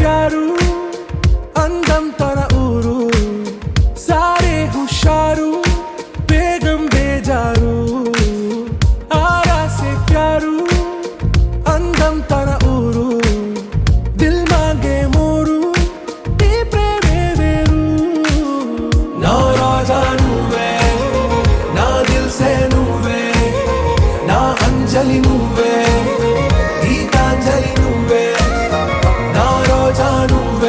ప్యారు అందం తన ఊరు సారే హుషారు బేగం బేజారు ఆరా సే ప్యారు అందం తన ఊరు దిల్ మాంగే మోరు ఈ ప్రేమే వేరు నా రాజా నువ్వే నా దిల్ సే నువ్వే నా అంజలి నువ్వే గీతాంజలి నువ్వే నా రోజా నువ్వే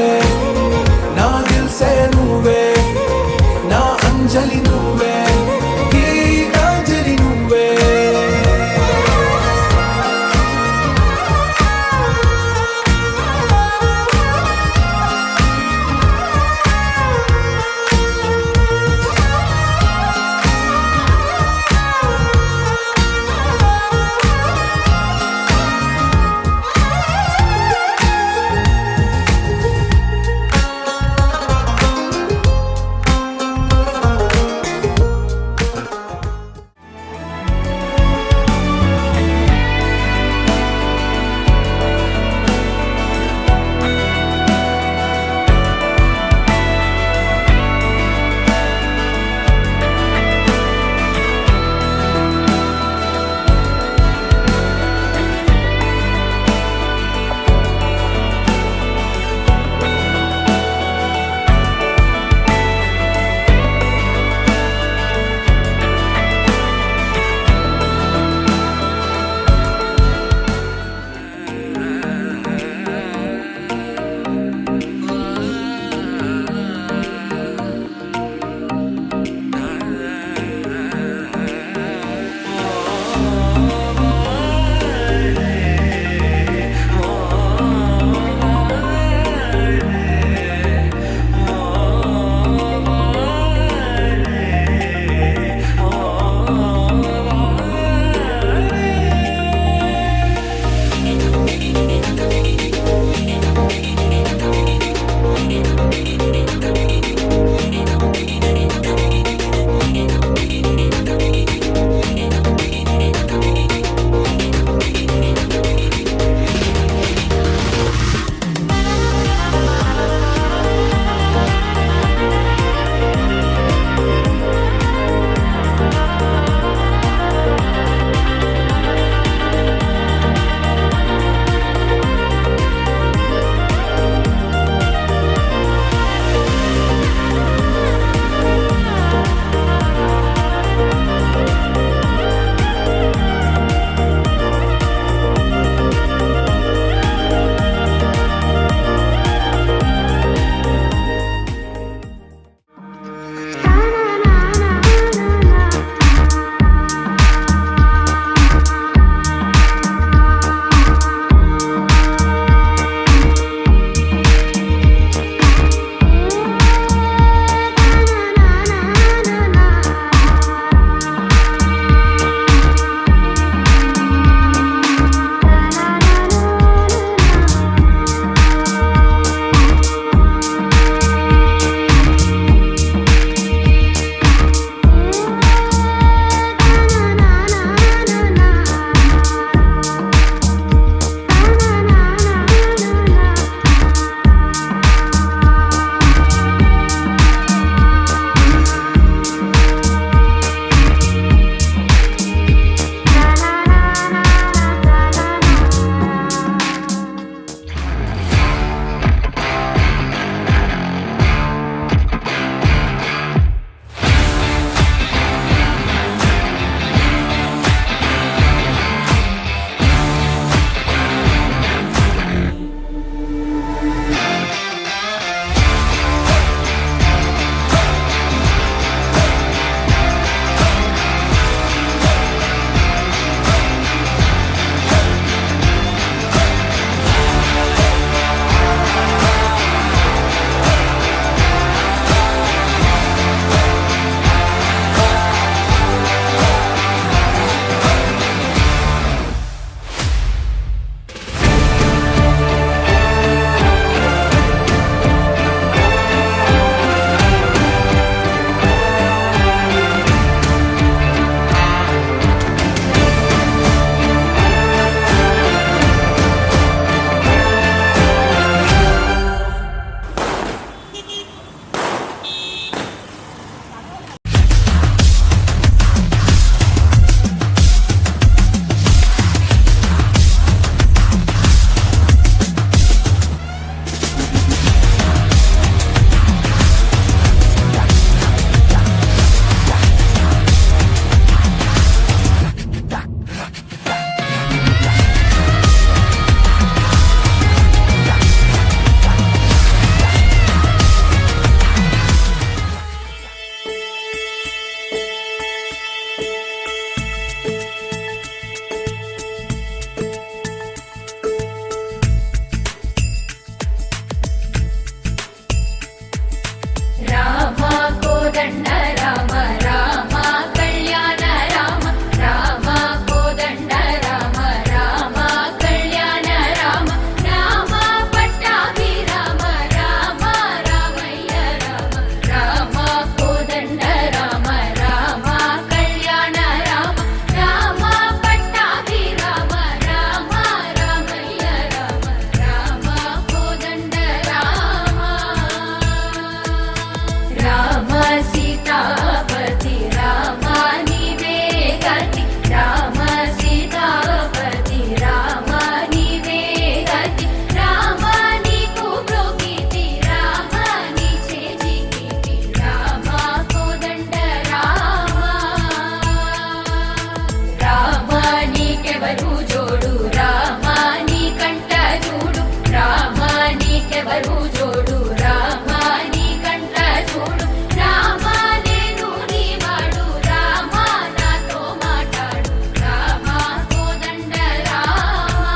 ఎవరు జోడు రామా నీ కంట చూడు రామా నేను నీ వాడు రామా నాతో మాట్లాడు రామా కోదండ రామా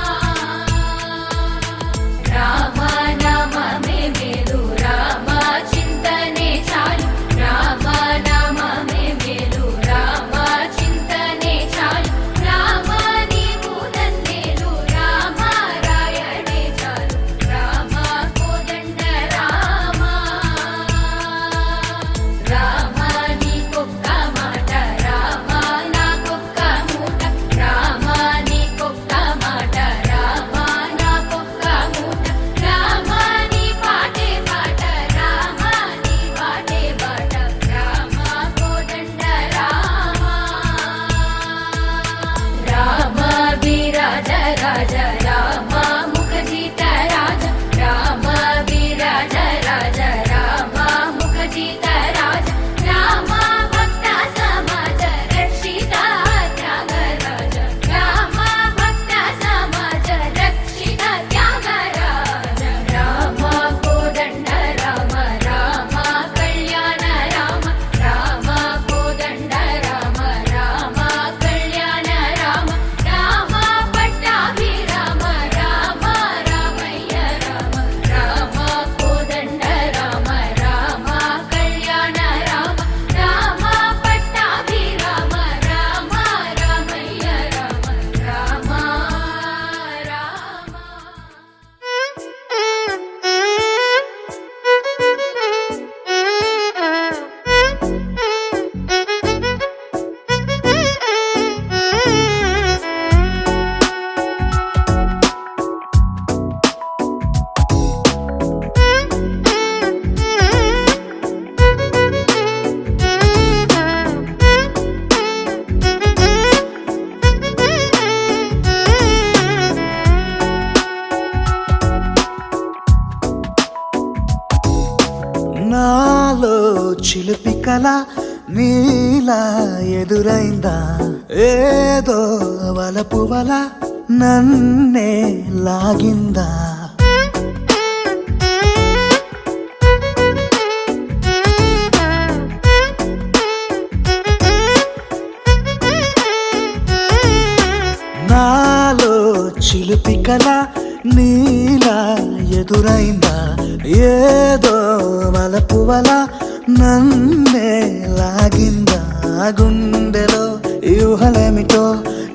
రామా నామమే మేలు రామా చింతనే చాలు రామా నామమే మేలు రామా చింతనే చాలు రామా నీవు నన్నేలు రామా రాయడే చాలు రామా కోదండ రామా రామా నీకొక్క మాట రామా నాకొక్క మూట రామా నీకొక్క మాట రామా నాకొక్క మూట రామా నీ పాటే పాట రామా నీ బాటే బాట రామా కోదండ రామా రామా విరాజ రాజ రామా ముఖజిత రాజ రామా విరాజ రాజ రామా ముఖజిత రాజ రామా భక్త సమాజ రక్షిత త్యాగరాజ రామా భక్త సమాజ రక్షిత త్యాగరాజ రామా కోదండ రామ రామా కళ్యాణ రామ రామా కోదండ రామ రామా కళ్యాణ రామ రామా పట్టాభిరామ రామ రామయ్య రామ రామా కోదండ రామ రామా కళ్యాణ రామ రామా పట్టాభిరామ రామ రామయ్య రామ రామా నాలో చిలిపి కళ నీలా ఎదురైందా ఏదో వలపు వల నన్నే లాగిందా నాలో చిలిపి కళ నీలా ఎదురైందా ఏదో వలపు వల నన్నే లాగిందా గుండెలో ఊహలేమిటో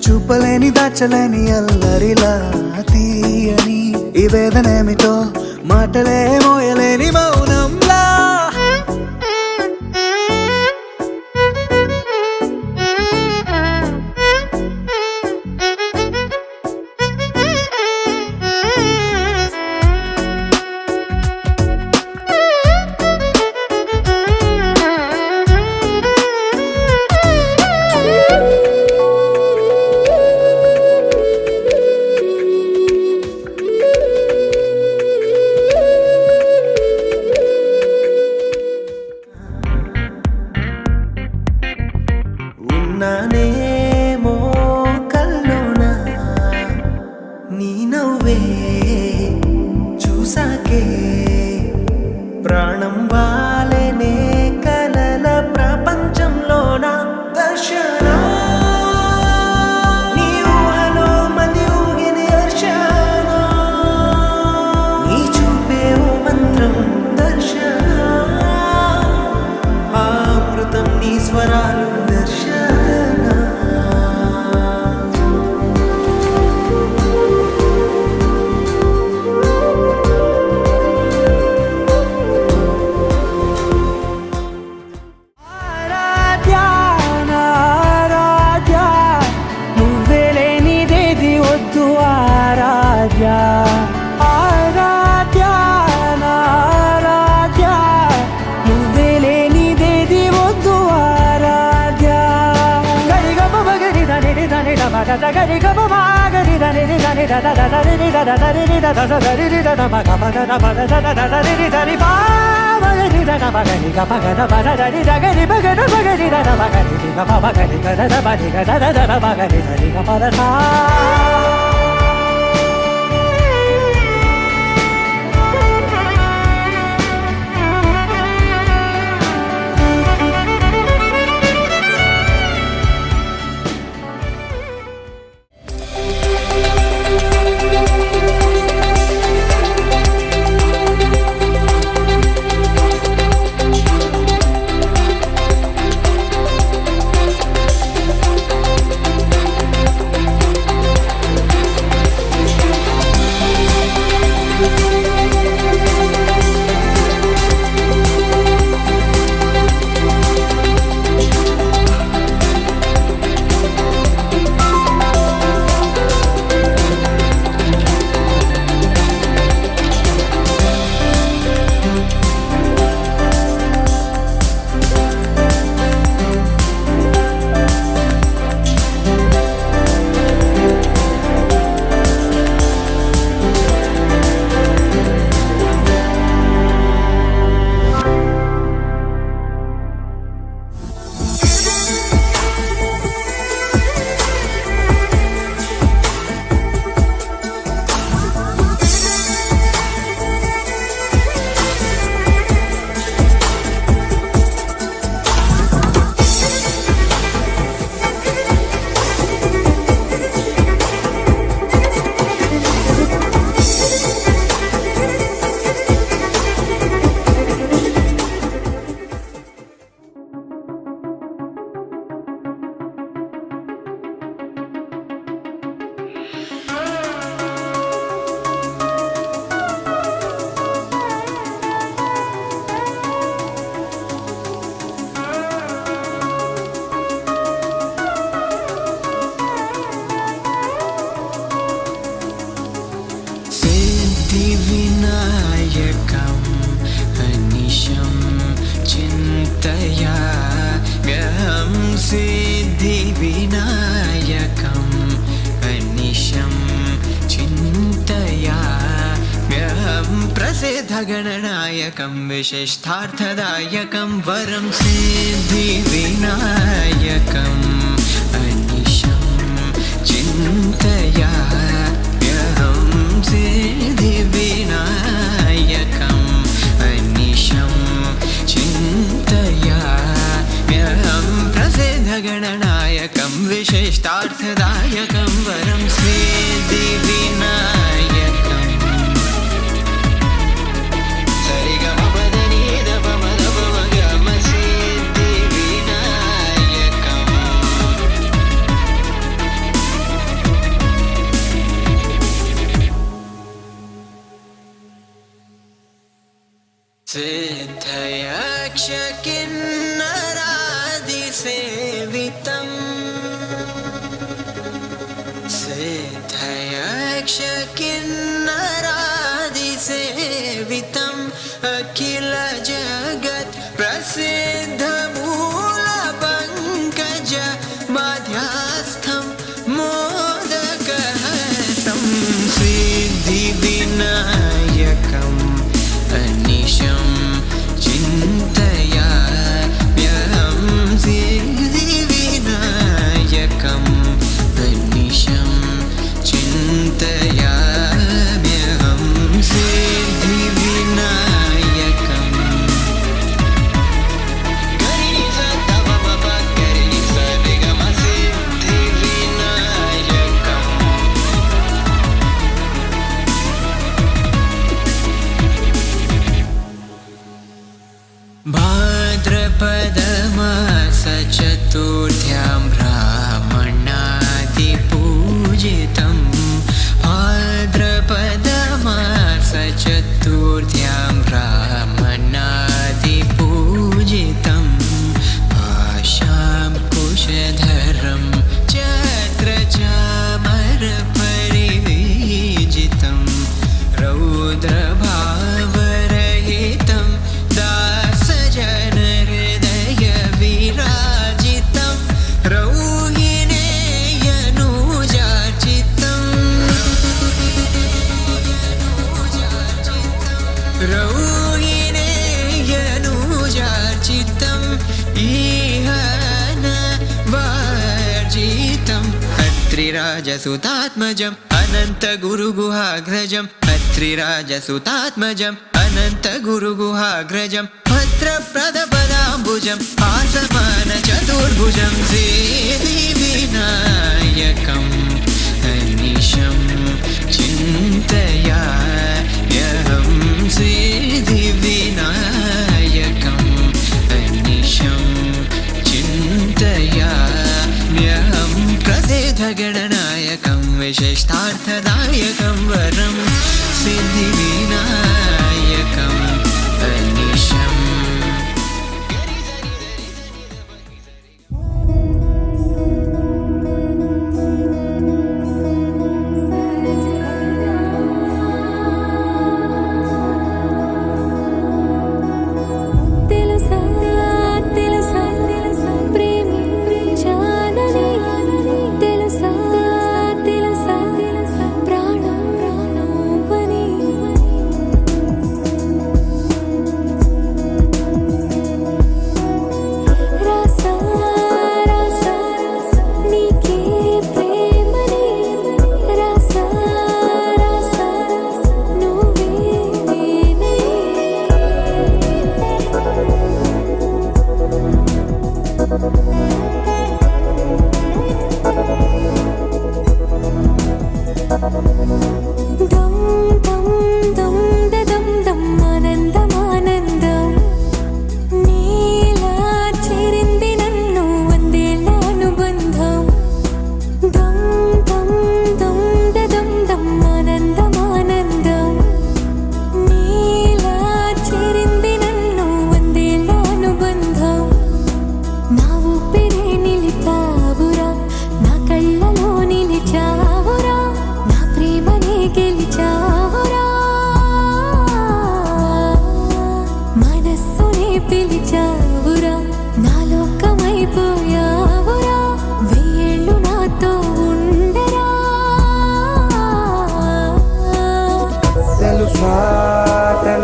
చూపలేని దాచలేని అల్లరిలా తీయని ఈ వేదనేమిటో మాటలే మోయలేని మౌనంలా ఉన్నానేమో కల్లోన నీ నవ్వే చూసాకే ప్రాణం వాలెనే కలల ప్రపంచంలోన దర్శన నీ ఊహలో మది ఊగిన హర్షణ నీ చూపే ఓ మంత్రం దర్శన అమృతం నీ స్వరాలు దర్శన గరి గమ గరి దని దని ద ద ద రి ద ద ద రి ద ద ద రి ద ద మ గ మ ద ద మ ద ద ద ద రి ద రి పా మ రి ద ద మ గ రి గ ప గ ద మ ద ద రి ద గ రి ప గ ద మ గ రి ద ద మ గ రి గ ప మ గ రి గ ద ద మ రి గ ద ద ద మ గ రి ద రి గ ప ద సా प्रसिद्धगणनायकं विशिष्टार्थदायकं वरं सिद्धिविनायकम् अनिशं चिन्तयाम्यहं सिद्धिविनायकम् अनिशं चिन्तयाम्यहं प्रसिद्धगणनायकं विशिष्टार्थदायकं वरं सिद्धिविनायकम् सिद्धयक्षकिन्नरादिसेवितम् सिद्धयक्षकिन्नरादिसेवितम् अखिल जगत् प्रसिद्धमूलपङ्कज मध्यस्थं मोदकहस्तं सिद्धिविनायकम् अनिशं चिन्तयाम्यहं सिद्धिविनायकम् अनिशं चिन्तयाम्यहं सिद्धिविनायकम् करिणि सत्तममप करिणि सनिगम सिद्धिविनायकम् भाद्रपदमास चतुर्थ्यां ब्राह्मणादिपूजितं भाद्रपदमास चतुर्थ्यां ब्राह्मणादिपूजितं आशां कुशधरं चक्रचामरपरिवीजितं रौद्रभावरहितं दासजनहृदय विराजितं रौहिणेयनुजार्चितं इह न वर्जितम् अत्रिराजसुतात्मजम् अनन्तगुरुगुहाग्रजम् अत्रिराजसुतात्मजम् अनन्तगुरुगुहाग्रजम् भद्रप्रदपदाम्बुजम् आसमानचतुर्भुजं सिद्धिविनायकम् अनिशं चिन्तयाम्यहं सिद्धिविनायकम् अनिशं चिन्तयाम्यहं प्रसिद्धगणनायकं विशिष्टार्थदायकं वरं सिद्धिविनायकम् अनिशम्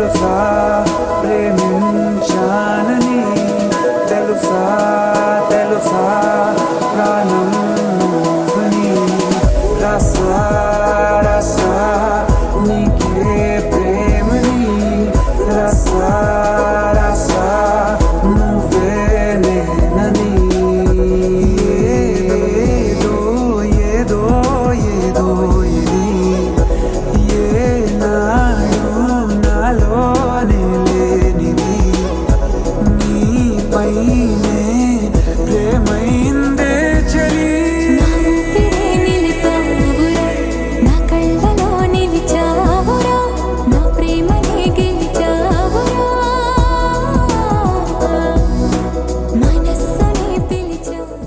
తెలుసా ప్రేమించానని తెలుసా తెలుసా ప్రాణం నువ్వని రసా రసా నీకే ప్రేమని రసా రసా నువ్వే నేనని ఏదో ఏదో ఏదో ఇది ఏనాడు నాలోనే లేనిది నీపైనే ప్రేమైందే చలి నిలిపావురా నా కళ్ళలో నిలిచావురా నా ప్రేమని గెలిచావురా మనస్సుని పిలిచావురా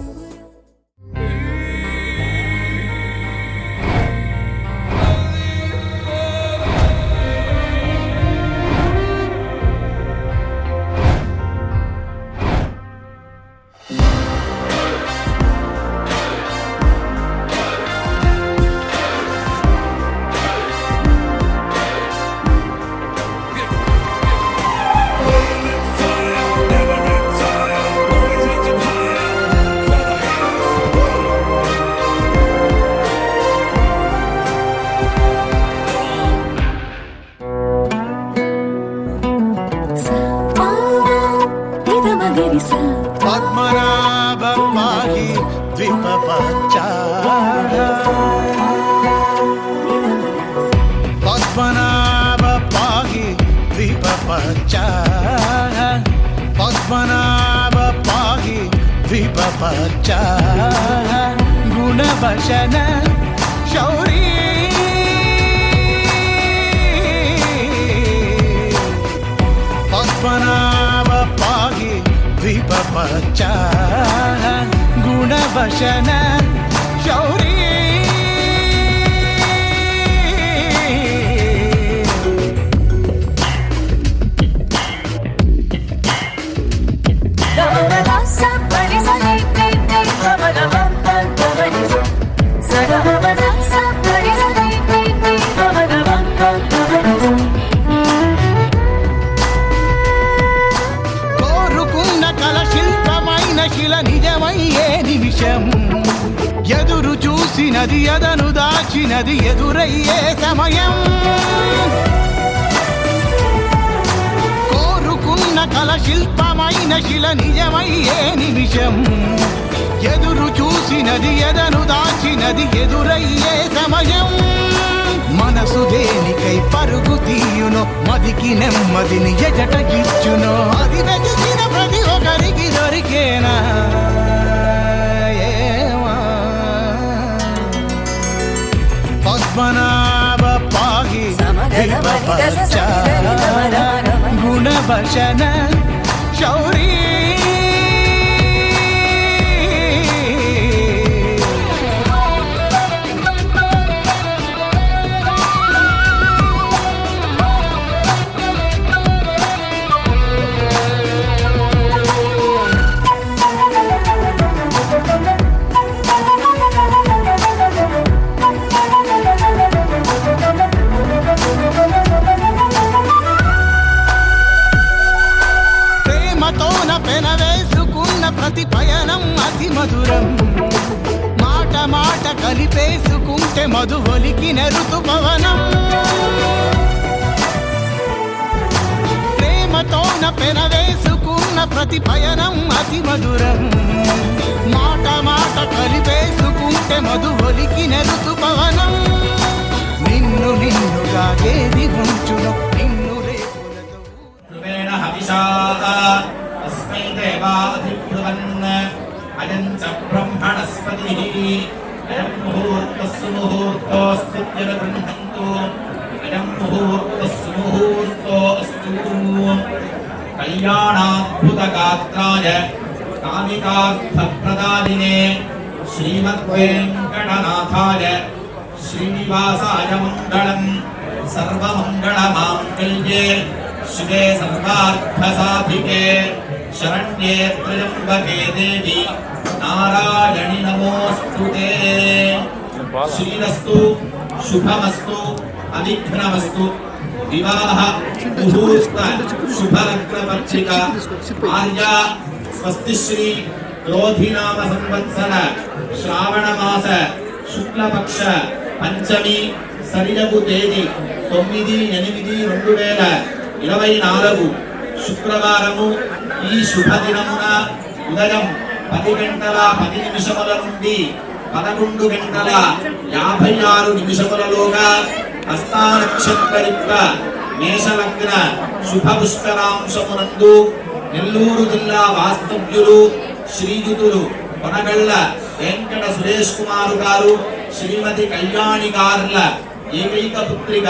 పద్మనాభ పాహి ద్విపపచ్చా పద్మనాభ పాహి ద్విపపచ్చా పద్మనాభ పాహి ద్విపపచ్చా గుణవశన శౌరీ పద్మనాభ పాహి ద్విపపచ్చా గుణవశన శౌరీ కోరుకున్న కల శిల్పమైన శిల నిజమయ్యే నిమిషం ఎదురు చూసినది ఎదను దాచినది ఎదురయ్యే సమయం కోరుకున్న కల శిల్పమైన శిల నిజమయ్యే నిమిషం ఎదురు చూసినది ఎదను దాచినది ఎదురయ్యే సమయం మనసు దేనికై పరుగు తీయునో మదికి నెమ్మదిని ఎజట ఇచ్చునో అది వెతికిన ప్రతి ఒక్కరికి దొరికేనా ఏమా? పద్మనాభ పాహి ద్విపపచ్చా గుణవశన శౌరీ ప్రేమతోన పెనవేసుకున్న ప్రతి పయనం అతి మధురం మాట మాట కలిపేసుకుంటే మధువలికిన ఋతుపవనం ప్రేమతోన పెనవేసుకున్న ప్రతి పయనం అతి మధురం మాట మాట కలిపేసుకుంటే మధువలికిన ఋతుపవనం నిన్ను నిన్నుగా ఏది ఉంచును నిన్ను రేపులతో ృవేణ హవిషా తస్మై దేవాధిబ్రువన్ అయం చ బ్రహ్మణస్పతిః అయం ముహూర్తస్సు ముహూర్తోऽस्तु జనగృహంతు అయం ముహూర్తస్సు ముహూర్తోऽस्तు కళ్యాణాద్భుతగాత్రాయ కామికార్థప్రదాయినే శ్రీమద్వేంకటనాథాయ శ్రీనివాసాయ మంగళం సర్వమంగళమాంగళ్యే శివే సర్వార్థసాధికే శరణ్యే త్ర్యంబకే దేవి నారాయణి నమోస్తుతే శ్రీరస్తు శుభమస్తు అవిఘ్నమస్తు వివాహ ముహూర్త శుభలగ్న పత్రిక ఆర్య స్వస్తి శ్రీ క్రోధినామ సంవత్సర శ్రావణ మాస శుక్లపక్ష పంచమి సరియగు తేదీ 9/8/2024 శుక్రవారము. ఈ శుభదినమున ఉదయం 10 గంటల 10 నిమిషముల నుండి 11 గంటల 56 నిమిషములలోగా హస్తా నక్షత్రయుక్త మేషలగ్న శుభ పుష్కరాంశమునందు నెల్లూరు జిల్లా వాస్తవ్యులు శ్రీయుతులు కొనగళ్ళ వెంకట సురేష్ కుమారు గారు, శ్రీమతి కళ్యాణి గార్ల ఏకైక పుత్రిక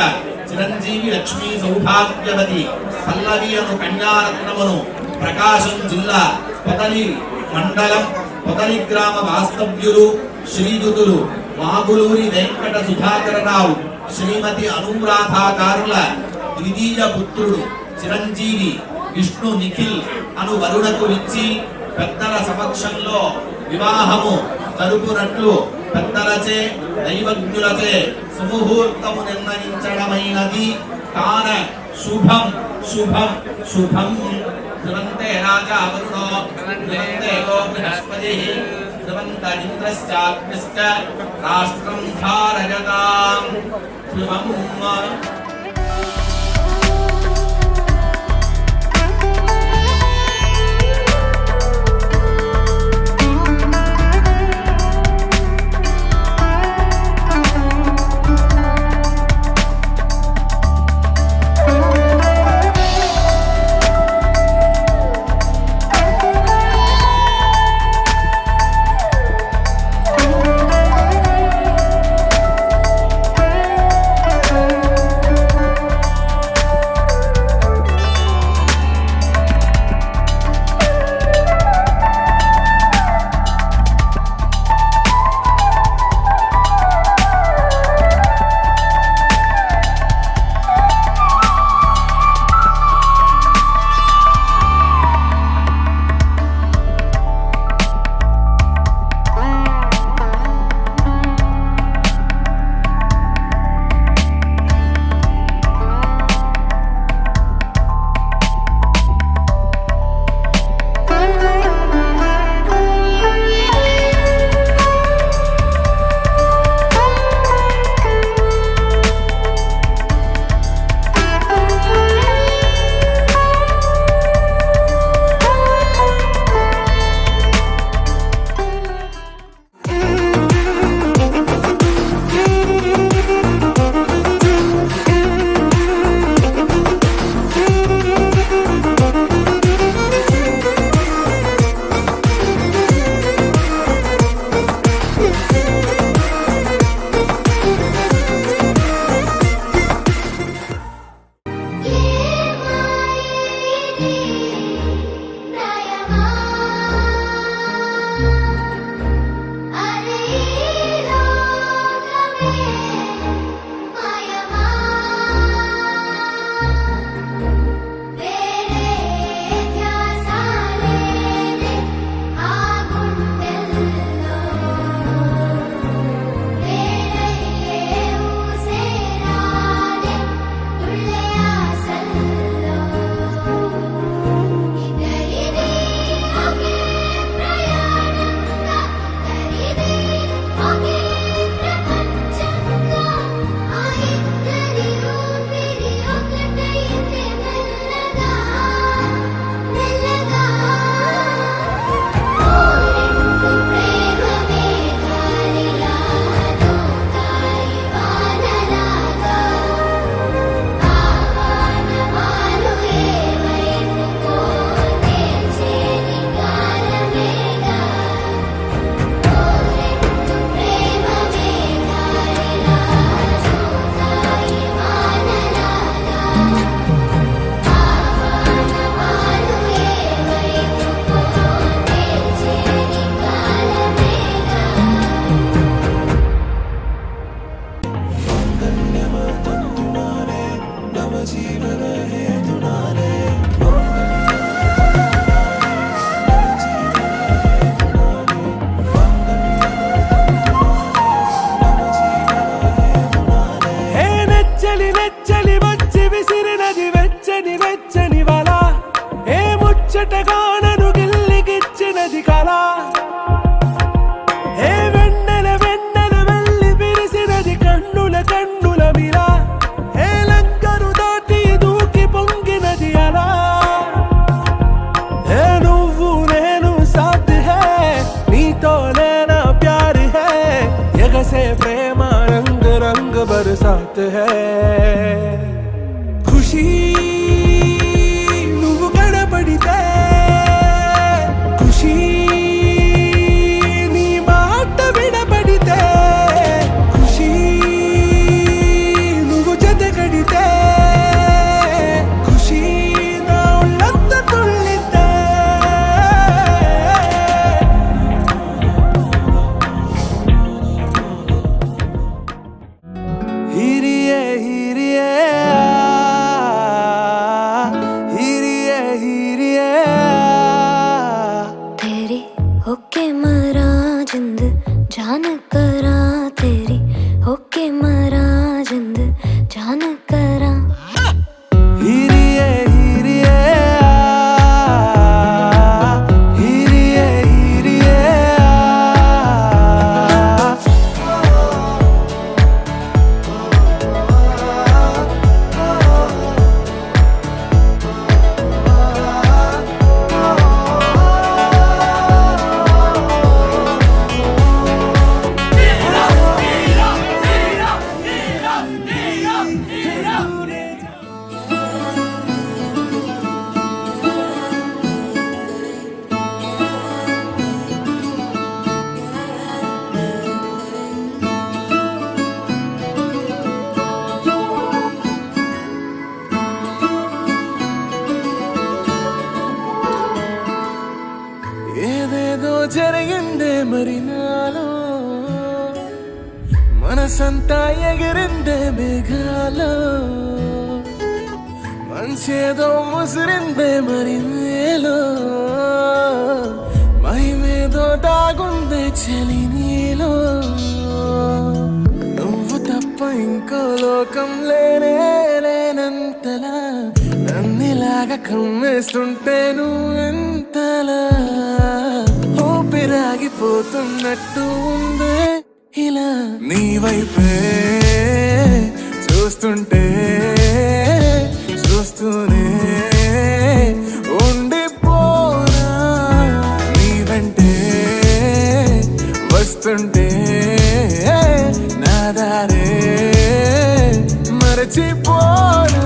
చిరంజీవి లక్ష్మీ సౌభాగ్యవతి పల్లవి అను కన్యారత్నమును ప్రకాశం జిల్లా పొదలి మండలం పొదలి గ్రామ వాస్తవ్యులు శ్రీయుతులు మాగులూరి వెంకట సుధాకరరావు, శ్రీమతి అనురాధ గారుల ద్వితీయ పుత్రుడు చిరంజీవి విష్ణు నిఖిల్ అను వరుణకు ఇచ్చి పెద్దల సమక్షంలో వివాహము జరుపునట్లు పెద్దలచే దైవజ్ఞులచే సుముహూర్తము నిర్ణయించడమైనది. కాన శుభం శుభం శుభం. ధ్రువంతే రాజా వరుణో ధ్రువందేవో బృహస్పతిః ధ్రువంత ఇంద్రశ్చాగ్నిశ్చ రాష్ట్రం ధారయతాం. ధ్రువం ముచ్చటగా నన్ను గిల్లికిచ్చినది కళ ఏ వెన్నెల వెన్నెల వెళ్ళి విరిసినది కన్నుల కన్నుల మిలా ఏ లంకరు దాటి దూకి పొంగినది అలా ఏ నువ్వు నేను సాథ్ హై నీతోనే నా ప్యార్ హై ఎగసే ప్రేమ రంగ్ రంగ్ బరసాత్ హై ఖుషీ నువ్వు కనపడితే ఖుషీ నీ మాట వినపడితే ఖుషీ నువ్వు జత కడితే ఖుషీ నా ఒళ్ళంత తుళ్ళితే ಹಿರಿಯೇ ಹಿರಿಯೇ ಹಿರಿಯೇ ಹಿರಿಯೇ तेरी होके मरा जिंद जान करा तेरी होके मरा जिंद जान करा ಹಿರಿಯೇ ಹಿರಿಯೇ ಹಿರಿಯೇ ಹಿರಿಯೇ ఏదేదో జరిగిందే మరి నాలో మనసంతా ఎగిరిందే మేఘాలో మనసేదో ముసిరిందే మరి నేలో మహిమేదో దాగుందే చలి నీలో నువ్వు తప్ప ఇంకో లోకం లేనే లేనంతలా నన్నిలాగా కమ్మేస్తుంటే నువ్వెంతలా ఊపిరాగిపోతున్నట్టు ఉందే ఇలా నీ వైపే చూస్తుంటే చూస్తూనే ఉండిపోనా నీ వెంటే వస్తుంటే నా దారే మరచిపోనా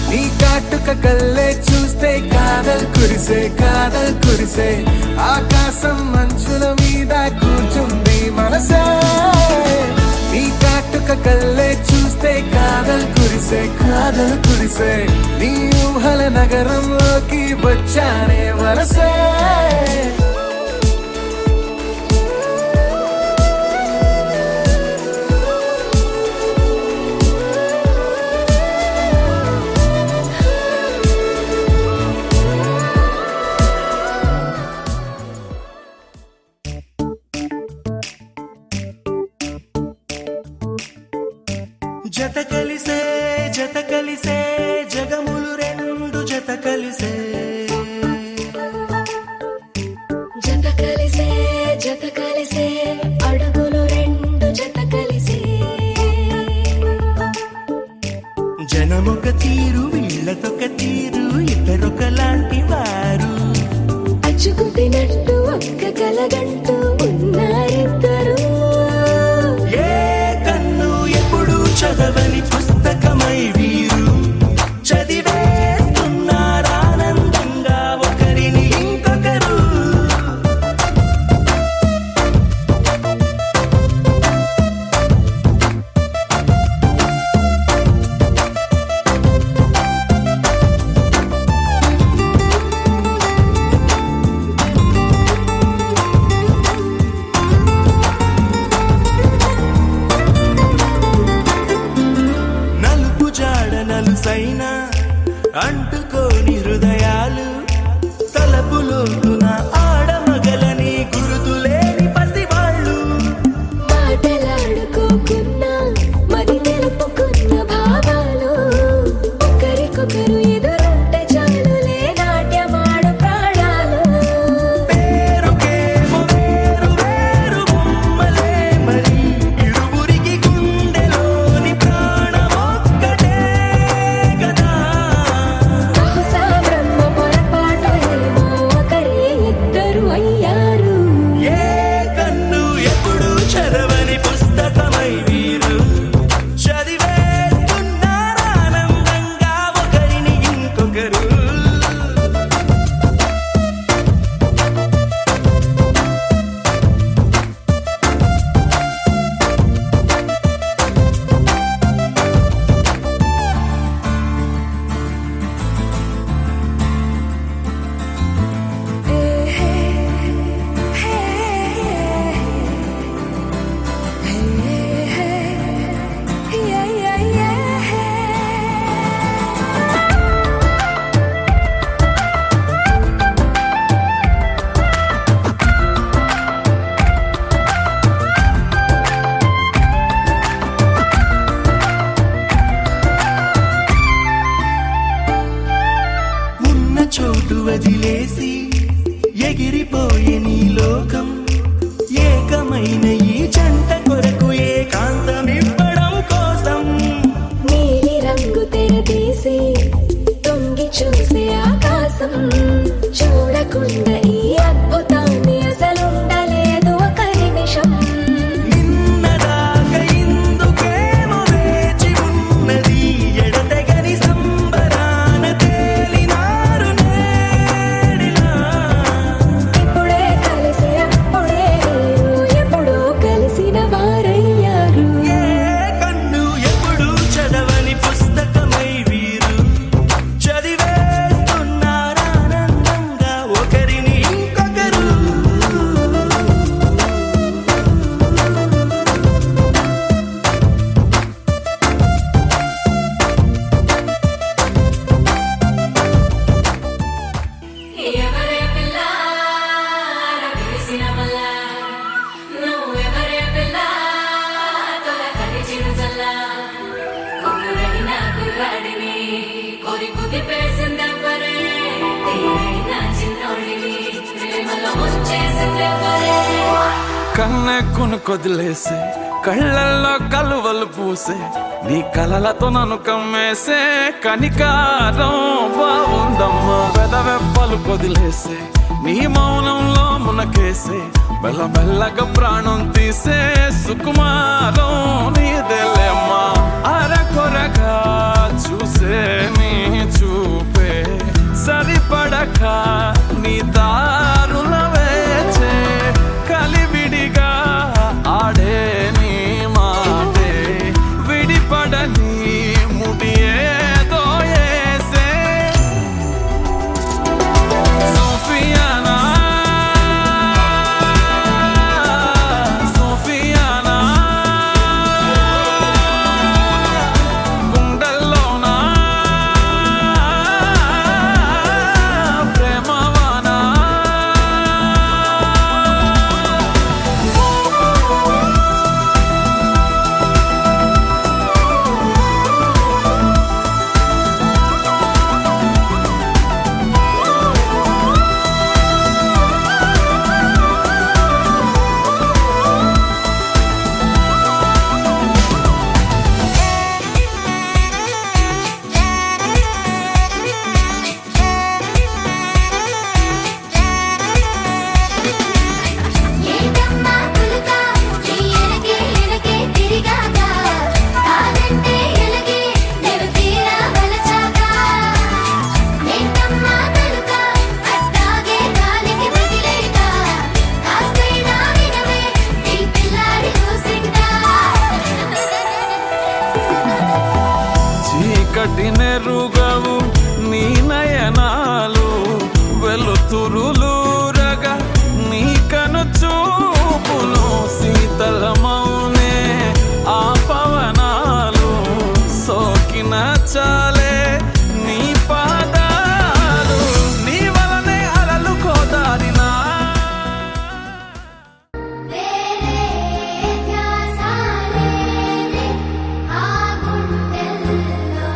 నీ కాటుక కళ్ళే చూస్తే కాదల్ కురిసే ఆకాశం మంచుల మీద కూర్చుంది మనసే నీ కాటుక కళ్ళే చూస్తే కాదల్ కురిసే నీ ఊహల నగరంలోకి వచ్చానే వరసే జత కలిసే జగములు రెండు జత కలిసే జత కలిసే అడుగులు రెండు జత కలిసే జనమొక తీరు వీళ్ళతొక తీరు ఇద్దరొకలాంటి వారు అచ్చుకుతినట్టు ఒక్క కలగంటూ ఉన్నారిద్దరు ఏ కన్ను ఎప్పుడు చదవని పుస్తకమై వీరు చదివేస్తున్నారానందంగా ఒకరిని ఇంకొకరు అంటుకోని హృదయాలు తలపులోతున ఆడమగలని గురుతులేని పసివాళ్ళు మాటలాడుకోకున్నా మరి తెలుపుకున్న భావాలు ఒకరికొకరు ఎదురుంటే చాలులే వదిలేసి ఎగిరిపోయే నీ లోకం ఏకమైన ఈ జంట కొరకు ఏకాంతమివ్వడం కోసం నీలి రంగు తెరదీసి తొంగి చూసే ఆకాశం చూడకుండా ఈ అద్భుతాన్ని అసలుండలేదు ఒక నిమిషం నిన్నదాకా ఇందుకేమో వేచి ఉన్నది ఎడతెగని సంబరాన తేలినారు నేడిలా ఇప్పుడే కలిసి అప్పుడే లేరు ఎప్పుడో కలిసిన వారయ్యారు ఏ కన్ను ఎప్పుడు చదవని పుస్తకమై వీరు చదివేస్తున్నారానందంగా ఒకరిని ఇంకొకరు ఎవరే పిల్ల రవిసిన మల్ల నువ్వెవరే పిల్ల తొల కలిచిన జల్ల కుర్రైన కుర్రాడిని కోరి కుదిపేసిందెవ్వరే తీరైన చిన్నోడిని ప్రేమలో ముంచేసిందెవ్వరే కన్నె కొదిలేసే కళ్ళల్లో కలువలు పూసే నీ కలలతో నన్ను కమ్మేసే కనికారం బాగుందమ్మా పెదవెప్పలు కొదిలేసే నీ మౌనంలో మునకేసే మెల్లమెల్లగా ప్రాణం తీసే సుకుమారం నీదేలేమ్మా అరకొరగా చూసే నీ చూపే సరిపడక నీ దారుల వేచే కలివిడిగా ఆడే నీ మాటే విడిపడని ముడి ఏదో ఏసే సోఫియానా సోఫియానా గుండెల్లోనా ప్రేమవానా ఏంటమ్మా పులుక నీ ఎనకే తిరిగాక కాదంటే ఎలగే నేను తీరా వలచాక ఏంటమ్మా తలుక అట్టాగే గాలికి వదిలేక కాస్తైనా వినవే ఈ పిల్లాడి కూసిందా చీకటి నెరుగవు నీ నయనాలు వెలుతురులూరగా నీ కను చూపులు శీతలమౌనే ఆ పవనాలు సోకిన చాలే నీ పాదాలు నీ వలనే అలలు కోదారినా వేరే ధ్యాసలేని ఆ గుండెల్లో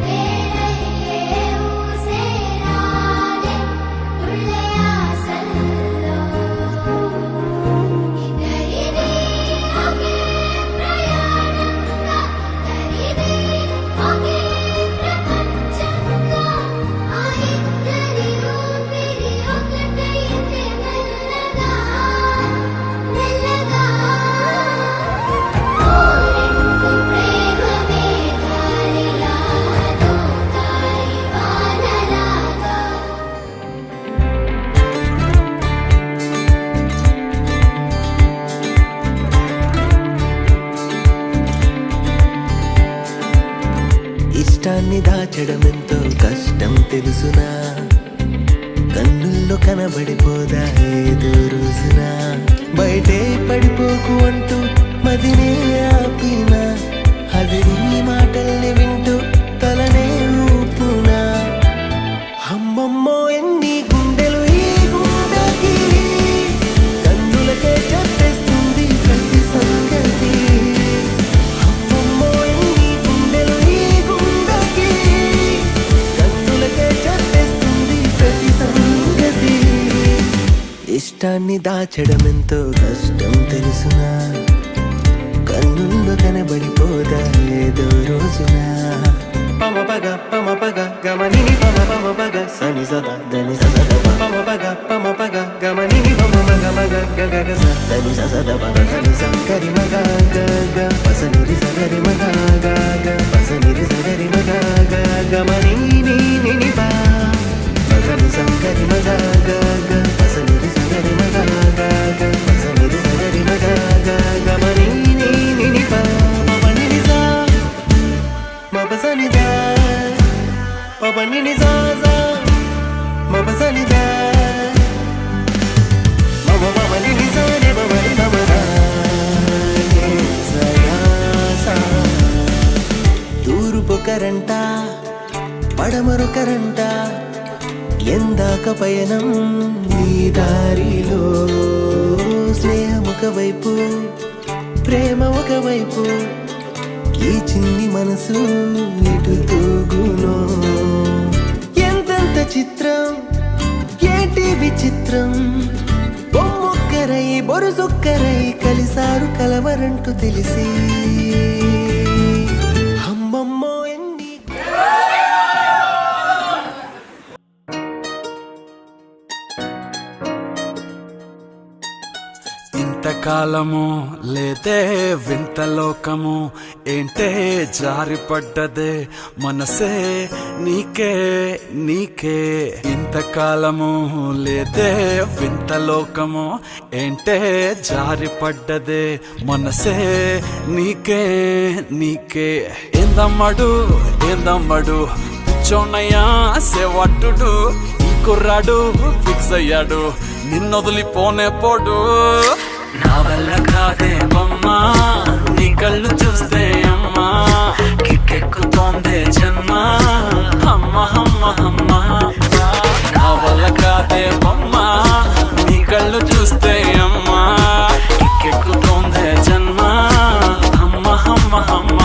వేరయ్యే ఊసేరాలే తుళ్ళే ఆశల్లో ఇద్దరిది ఒకే ప్రయాణంగా ఇద్దరిది ఒకే ప్రపంచంగా ఆ ఇద్దరి ఊపిరి ఒకటైతే మెల్లగా మెల్లగా ఓరెందు ప్రేమ మేఘాలిలా దూకాయి వానలాగా ఇష్టాన్ని దాచడం ఎంతో కష్టం తెలుసునా కన్నుల్లో కనబడిపోదా ఏదో రోజునా బయటే పడిపోకు అంటూ మదినే ఆపినా అది నీ మాటల్ని వింటూ తలనే ఊపునా అమ్మమ్మో ఎన్ని గుండెలు ఈ గుండెకి కన్నులకే చెప్పేస్తుంది ప్రతి సంగతి అమ్మమ్మో ఎన్ని గుండెలు ఈ గుండెకి కన్నులకే ఇష్టాన్ని దాచడమెంతో కష్టం తెలుసునా కన్నుల్లో కనబడిపోదా ఏదో రోజున పమ పగ గమని పమ పగ సని సద దని సద పమ పగ గమని పమ మగ గగ సని సద పద సని సంకరి మగ గగ పసని రి సగరి మగ గగ పసని రి సగరి మగ గమని ని పా పసని సంకరి మగ గగ పసని రి సగరి మగ గగ పసని రి సగరి మగ గమని ని పా పని ని సా మపసని దా పని ని సా మపసని దా మమ ని సా రే మమ దా తూర్పు కరంట పడమరు కరంట ఎందాక పయనం నీ దారిలో స్నేహం ఒకవైపు ప్రేమ ఒకవైపు ఈ చిన్ని మనసు ఎటు తూగునో ఎంతంత చిత్రం ఏంటి విచిత్రం బొమ్మొక్కరై బొరుసొక్కరై కలిసారు కలవరంటూ తెలిసి అమ్మమ్మో ఎన్ని ఇంతకాలము లేదే వింత లోకము ఏంటే జారిపడ్డదే మనసే నీకే నీకే ఇంతకాలము లేదే వింత లోకము ఏంటే జారిపడ్డదే మనసే నీకే నీకే ఏందమ్మడు చోనయ్యా సేవట్టుడు ఈ కుర్రాడు ఫిక్స్ అయ్యాడు నిన్నొదిలిపోనే పోడు నా వల్ల కాదే బొమ్మా నీ కళ్ళు చూస్తే అమ్మా కిక్కెక్కుతోందే జన్మ అమ్మ అమ్మ అమ్మ నా వల్ల కాదే బొమ్మా నీ కళ్ళు చూస్తే అమ్మా కిక్కెక్కుతోందే జన్మ అమ్మ అమ్మ అమ్మ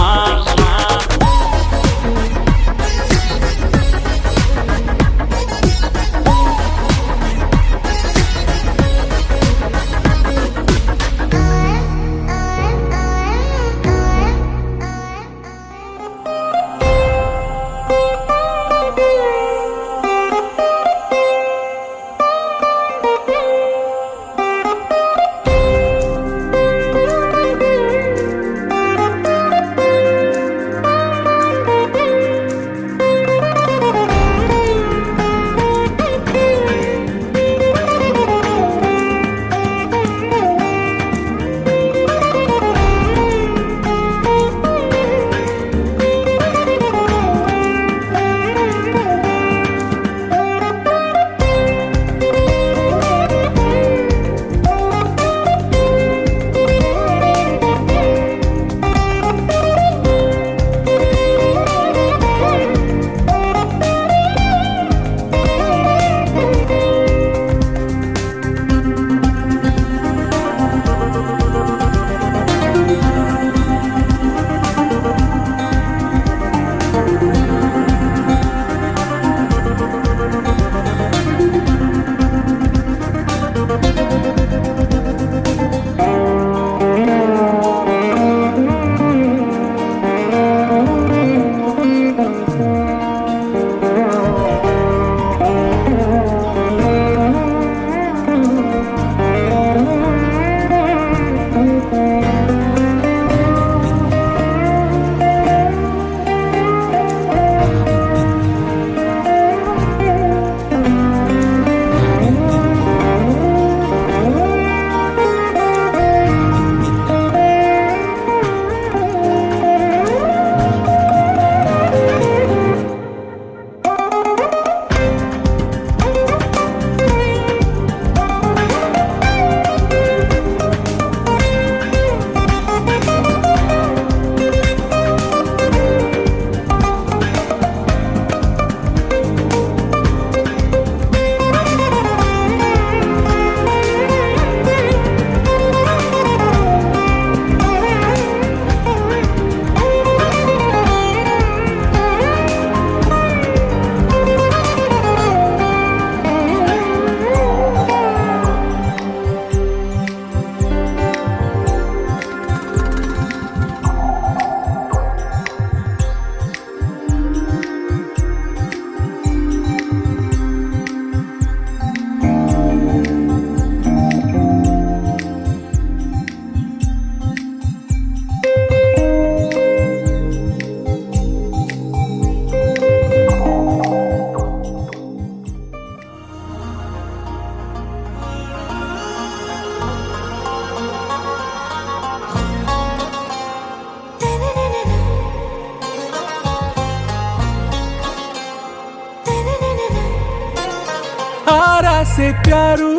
से प्यारू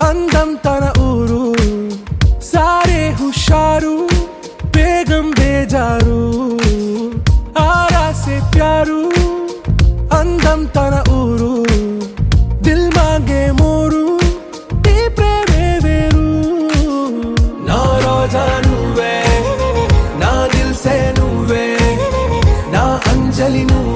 అందం తన ఊరు సారే హుషారు బేగం బేజారు ఆరా సే ప్యారు అందం తన ఊరు దిల్ మాంగే మోరు ఈ ప్రేమే వేరు నా రోజా నువ్వే నా దిల్ సే నువ్వే నా అంజలి నువ్వే